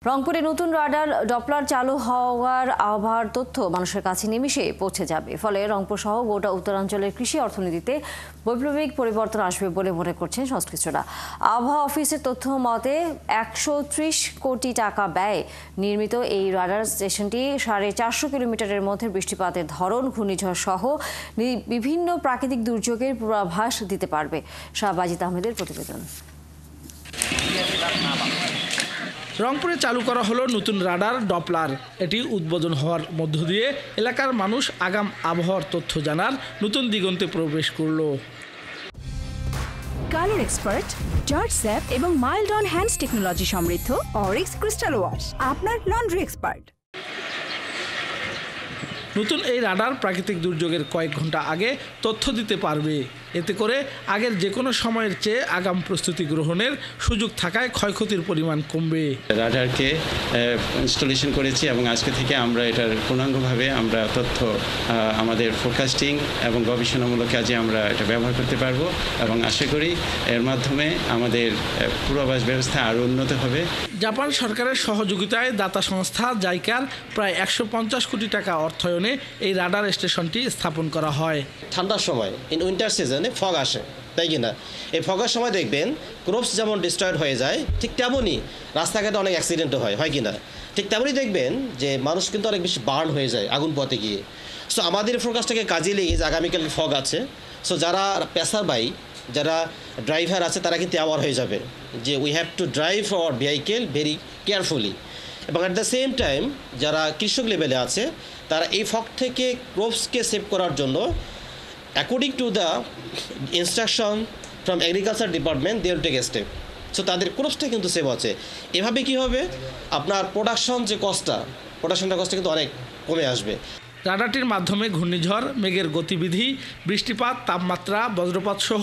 রংপুরে নতুন radar Doppler চালু হওয়ার আবহাওয়ার তথ্য মানুষের কাছে নিমিষে পৌঁছে যাবে। ফলে রংপুর সহ গোটা উত্তরাঞ্চলের কৃষি অর্থনীতিতে বৈপ্লবিক পরিবর্তন আসবে বলে মনে করছেন সংশ্লিষ্টরা। আবহাওয়া অফিসের তথ্য মতে 130 কোটি টাকা ব্যয়ে নির্মিত এই রাডার স্টেশনটি 450 কিলোমিটারের মধ্যে বৃষ্টিপাতের ধরন, ঘূর্ণিঝড় সহ বিভিন্ন প্রাকৃতিক দুর্যোগের পূর্বাভাস দিতে পারবে। শাহবাজিদ আহমেদের প্রতিবেদন। রংপুরে চালু করা হলো নতুন রাডার ডপলার। এটি উদ্বোধন হওয়ার মধ্য দিয়ে এলাকার মানুষ আগাম আবহাওয়ার তথ্য জানার নতুন দিগন্তে প্রবেশ করল। কালার এক্সপার্ট, জর্জ স্যাপ এবং মাইল্ড অন হ্যান্ডস টেকনোলজি সমৃদ্ধ অরিক্স ক্রিস্টাল ওয়াশ আপনার লন্ড্রি এক্সপার্ট। নতুন এই রাডার প্রাকৃতিক দুর্যোগের কয়েক ঘন্টা আগে তথ্য দিতে পারবে। এতে করে আগের যে কোনো সময়ের চেয়ে আগাম প্রস্তুতি গ্রহণের সুযোগ থাকায় ক্ষয়ক্ষতির পরিমাণ কমবে। রাডারকে ইনস্টলেশন করেছি এবং আজকে থেকে আমরা এটার পূর্ণাঙ্গভাবে আমরা তথ্য আমাদের ফোরকাস্টিং এবং গবেষণামূলক কাজে আমরা এটা ব্যবহার করতে পারবো এবং আশা করি এর মাধ্যমে আমাদের পূর্বাভাস ব্যবস্থা আরও উন্নত হবে। জাপান সরকারের সহযোগিতায় দাতা সংস্থা জাইকার প্রায় 150 কোটি টাকা অর্থায়নে এই রাডার স্টেশনটি স্থাপন করা হয়। ঠান্ডার সময় ইন উইন্টার সিজনে ফগ আসে, তাই কিনা? এই ফগের সময় দেখবেন ক্রপস যেমন ডিস্ট্রয়েড হয়ে যায়, ঠিক তেমনই রাস্তাঘাটে অনেক অ্যাক্সিডেন্টও হয় কিনা? ঠিক তেমনই দেখবেন যে মানুষ কিন্তু অনেক বেশি বার্ন হয়ে যায় আগুন পথে গিয়ে। সো আমাদের ফোরকাস্টটাকে কাজে লেগে যে আগামীকাল ফগ আছে, সো যারা পেশার বাইক, যারা ড্রাইভার আছে তারা কিন্তু অ্যাওয়ার হয়ে যাবে যে we have to drive our vehicle very carefully. এবং অ্যাট দ্য সেম টাইম যারা কৃষক লেভেলে আছে তারা এই ফগ থেকে ক্রপসকে সেভ করার জন্য according to the instruction from agriculture department they will take a step. So তাদের ক্রপসটা কিন্তু সেভ আছে। এভাবে কি হবে, আপনার প্রোডাকশনটা কস্টটা কিন্তু অনেক কমে আসবে। রাডারটির মাধ্যমে ঘূর্ণিঝড়, মেঘের গতিবিধি, বৃষ্টিপাত, তাপমাত্রা, বজ্রপাত সহ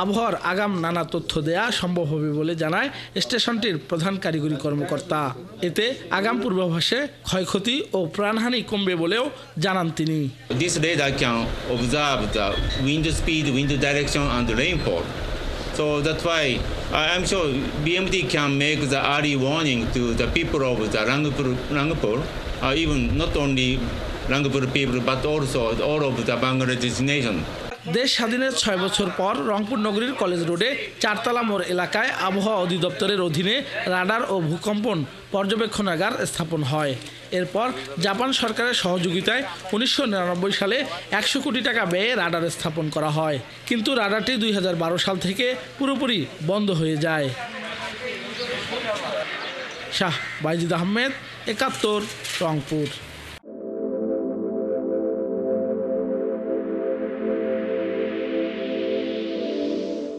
আবহাওয়ার আগাম নানা তথ্য দেয়া সম্ভব হবে বলে জানায় স্টেশনটির প্রধান কারিগরি কর্মকর্তা। এতে আগাম পূর্বাভাসে ক্ষয়ক্ষতি ও প্রাণহানি কমবে বলেও জানান তিনি। This radar can observe the wind speed, wind direction and rainfall. So that's why I'm sure BMD can make the early warning to the people of the Rangpur, even not only Rangpur people but also all of the Bangladesh nation. দেশ স্বাধীনের 6 বছর পর রংপুর নগরীর college রোডে চারতলা মোড় এলাকায় আবহাওয়া অধিদপ্তরের অধীনে রাডার ও ভূকম্পন পর্যবেক্ষণাগার স্থাপন হয়। এরপর জাপান সরকারের সহযোগিতায় 1999 সালে 100 কোটি টাকা ব্যয়ে রাডার স্থাপন করা হয়। কিন্তু রাডারটি 2012 সাল থেকে পুরোপুরি বন্ধ হয়ে যায়। শাহবাজিদ আহমেদ, 71, রংপুর।